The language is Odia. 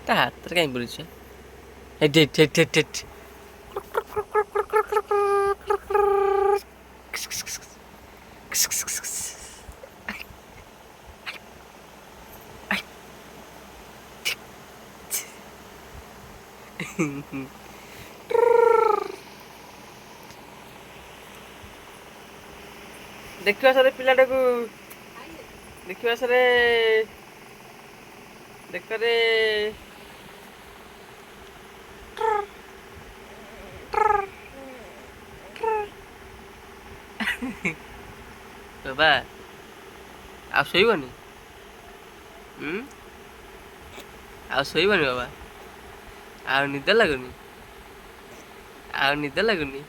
ତା ହାତରେ କାହିଁ ବୁଲୁଛ? ହେଟ୍ ହେଟ୍ ହେଟ୍ ହେଟ୍। ଦେଖିବା ସାରେ ପିଲାଟାକୁ, ଦେଖିବା ସାରେ, ଦେଖରେ ବାବା ଆଉ ଶୋଇବନି? ଆଉ ଶୋଇବନି ବାବା? ଆଉ ନିଦ ଲାଗୁନି? ଆଉ ନିଦ ଲାଗୁନି?